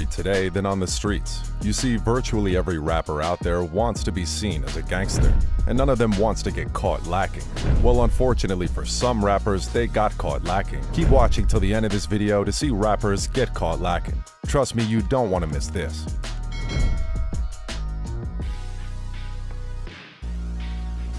today than on the streets. You see, virtually every rapper out there wants to be seen as a gangster, and none of them wants to get caught lacking. Well, unfortunately for some rappers, they got caught lacking. Keep watching till the end of this video to see rappers get caught lacking. Trust me, you don't want to miss this.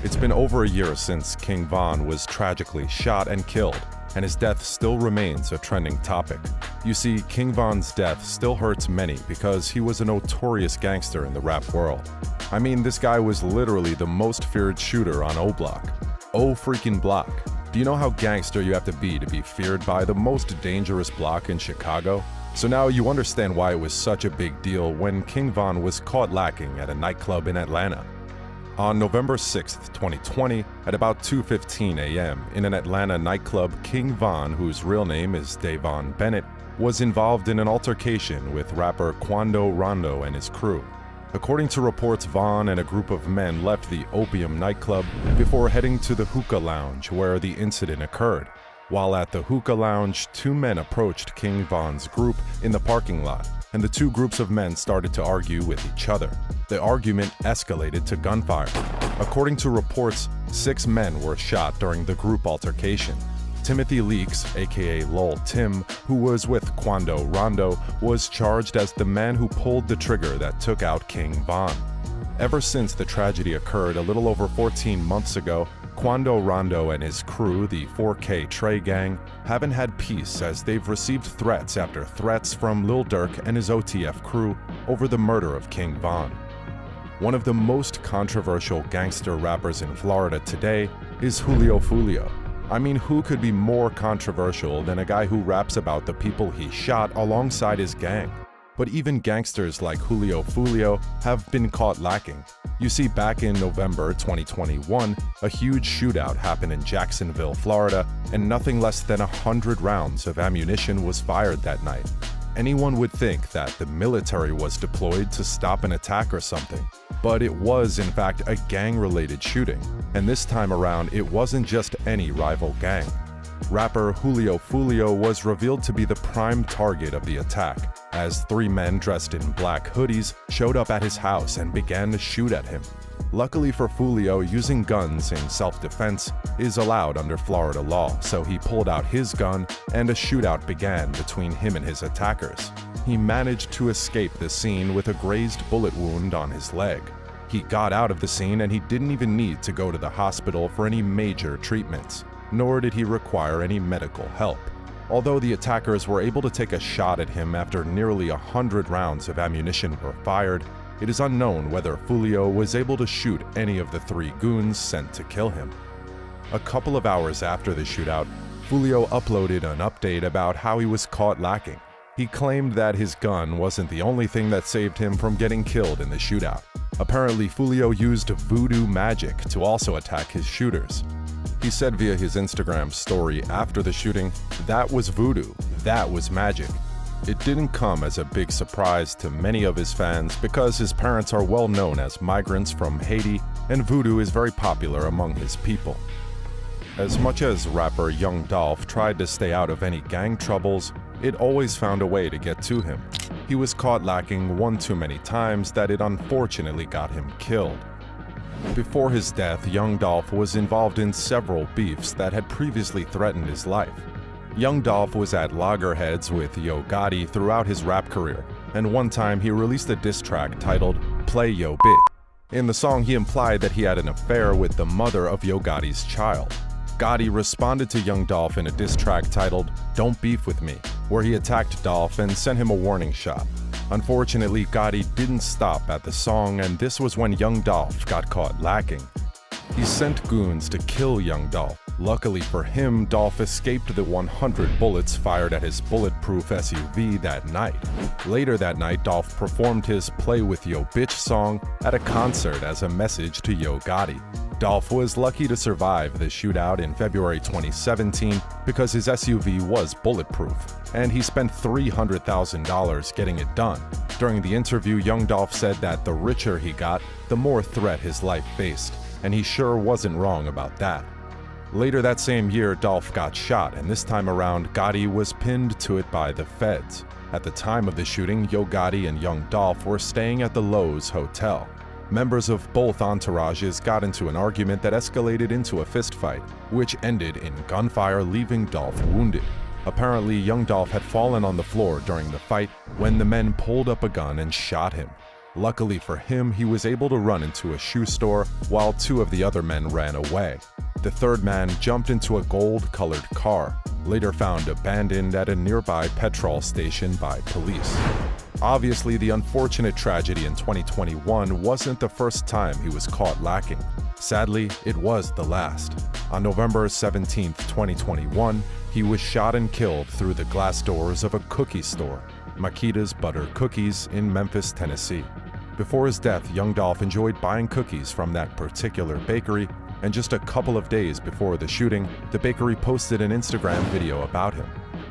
It's been over a year since King Von was tragically shot and killed, and his death still remains a trending topic. You see, King Von's death still hurts many because he was a notorious gangster in the rap world. I mean, this guy was literally the most feared shooter on O Block. O freaking Block. Do you know how gangster you have to be feared by the most dangerous block in Chicago? So now you understand why it was such a big deal when King Von was caught lacking at a nightclub in Atlanta. On November 6, 2020, at about 2:15 a.m., in an Atlanta nightclub, King Von, whose real name is Davon Bennett, was involved in an altercation with rapper Quando Rondo and his crew. According to reports, Von and a group of men left the Opium nightclub before heading to the hookah lounge where the incident occurred. While at the hookah lounge, two men approached King Von's group in the parking lot, and the two groups of men started to argue with each other. The argument escalated to gunfire. According to reports, 6 men were shot during the group altercation. Timothy Leaks, aka Lol Tim, who was with Quando Rondo, was charged as the man who pulled the trigger that took out King Von. Ever since the tragedy occurred a little over 14 months ago, Quando Rondo and his crew, the 4K Trey Gang, haven't had peace as they've received threats after threats from Lil Durk and his OTF crew over the murder of King Von. One of the most controversial gangster rappers in Florida today is Julio Foolio. I mean, who could be more controversial than a guy who raps about the people he shot alongside his gang? But even gangsters like Julio Foolio have been caught lacking. You see, back in November 2021, a huge shootout happened in Jacksonville, Florida, and nothing less than 100 rounds of ammunition was fired that night. Anyone would think that the military was deployed to stop an attack or something, but it was in fact a gang-related shooting, and this time around it wasn't just any rival gang. Rapper Julio Foolio was revealed to be the prime target of the attack, as 3 men dressed in black hoodies showed up at his house and began to shoot at him. Luckily for Foolio, using guns in self-defense is allowed under Florida law, so he pulled out his gun and a shootout began between him and his attackers. He managed to escape the scene with a grazed bullet wound on his leg. He got out of the scene and he didn't even need to go to the hospital for any major treatments, nor did he require any medical help. Although the attackers were able to take a shot at him after nearly 100 rounds of ammunition were fired, it is unknown whether Foolio was able to shoot any of the 3 goons sent to kill him. A couple of hours after the shootout, Foolio uploaded an update about how he was caught lacking. He claimed that his gun wasn't the only thing that saved him from getting killed in the shootout. Apparently, Foolio used voodoo magic to also attack his shooters. He said via his Instagram story after the shooting, "That was voodoo, that was magic." It didn't come as a big surprise to many of his fans because his parents are well known as migrants from Haiti and voodoo is very popular among his people. As much as rapper Young Dolph tried to stay out of any gang troubles, it always found a way to get to him. He was caught lacking one too many times that it unfortunately got him killed. Before his death, Young Dolph was involved in several beefs that had previously threatened his life. Young Dolph was at loggerheads with Yo Gotti throughout his rap career, and one time he released a diss track titled "Play Yo Bitch." In the song, he implied that he had an affair with the mother of Yo Gotti's child. Gotti responded to Young Dolph in a diss track titled "Don't Beef With Me," where he attacked Dolph and sent him a warning shot. Unfortunately, Gotti didn't stop at the song, and this was when Young Dolph got caught lacking. He sent goons to kill Young Dolph. Luckily for him, Dolph escaped the 100 bullets fired at his bulletproof SUV that night. Later that night, Dolph performed his "Play With Yo Bitch" song at a concert as a message to Yo Gotti. Dolph was lucky to survive the shootout in February 2017 because his SUV was bulletproof, and he spent $300,000 getting it done. During the interview, Young Dolph said that the richer he got, the more threat his life faced, and he sure wasn't wrong about that. Later that same year, Dolph got shot, and this time around, Gotti was pinned to it by the feds. At the time of the shooting, Yo Gotti and Young Dolph were staying at the Loews Hotel. Members of both entourages got into an argument that escalated into a fistfight, which ended in gunfire, leaving Dolph wounded. Apparently, Young Dolph had fallen on the floor during the fight when the men pulled up a gun and shot him. Luckily for him, he was able to run into a shoe store while two of the other men ran away. The third man jumped into a gold-colored car, later found abandoned at a nearby petrol station by police. Obviously, the unfortunate tragedy in 2021 wasn't the first time he was caught lacking. Sadly, it was the last. On November 17, 2021, he was shot and killed through the glass doors of a cookie store, Makita's Butter Cookies in Memphis, Tennessee. Before his death, Young Dolph enjoyed buying cookies from that particular bakery, and just a couple of days before the shooting, the bakery posted an Instagram video about him.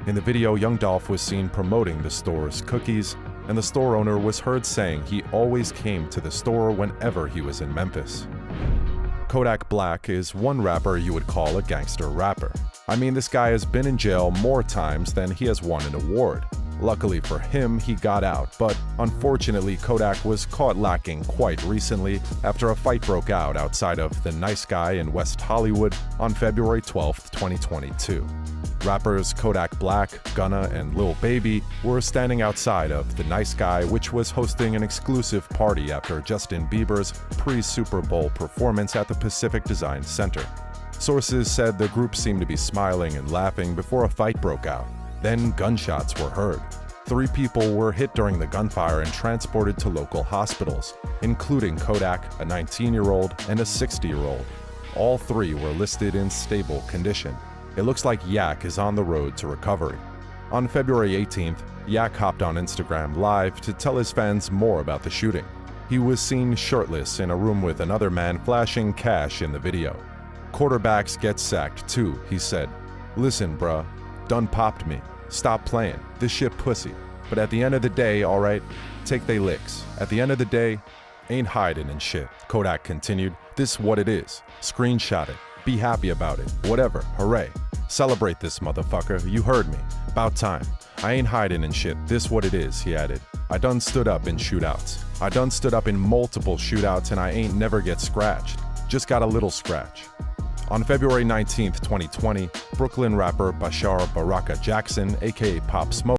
In the video, Young Dolph was seen promoting the store's cookies, and the store owner was heard saying he always came to the store whenever he was in Memphis. Kodak Black is one rapper you would call a gangster rapper. I mean, this guy has been in jail more times than he has won an award. Luckily for him, he got out, but unfortunately Kodak was caught lacking quite recently after a fight broke out outside of The Nice Guy in West Hollywood on February 12, 2022. Rappers Kodak Black, Gunna, and Lil Baby were standing outside of The Nice Guy, which was hosting an exclusive party after Justin Bieber's pre-Super Bowl performance at the Pacific Design Center. Sources said the group seemed to be smiling and laughing before a fight broke out. Then gunshots were heard. 3 people were hit during the gunfire and transported to local hospitals, including Kodak, a 19-year-old, and a 60-year-old. All 3 were listed in stable condition. It looks like Yak is on the road to recovery. On February 18th, Yak hopped on Instagram Live to tell his fans more about the shooting. He was seen shirtless in a room with another man flashing cash in the video. "Quarterbacks get sacked too," he said. "Listen, bruh, done popped me. Stop playing. This shit pussy. But at the end of the day, alright, take they licks. At the end of the day, ain't hiding and shit." Kodak continued, "This what it is. Screenshot it. Be happy about it. Whatever. Hooray. Celebrate this motherfucker. You heard me. About time. I ain't hiding and shit. This what it is," he added. "I done stood up in shootouts. I done stood up in multiple shootouts and I ain't never get scratched. Just got a little scratch." On February 19, 2020, Brooklyn rapper Bashar Baraka Jackson, aka Pop Smoke,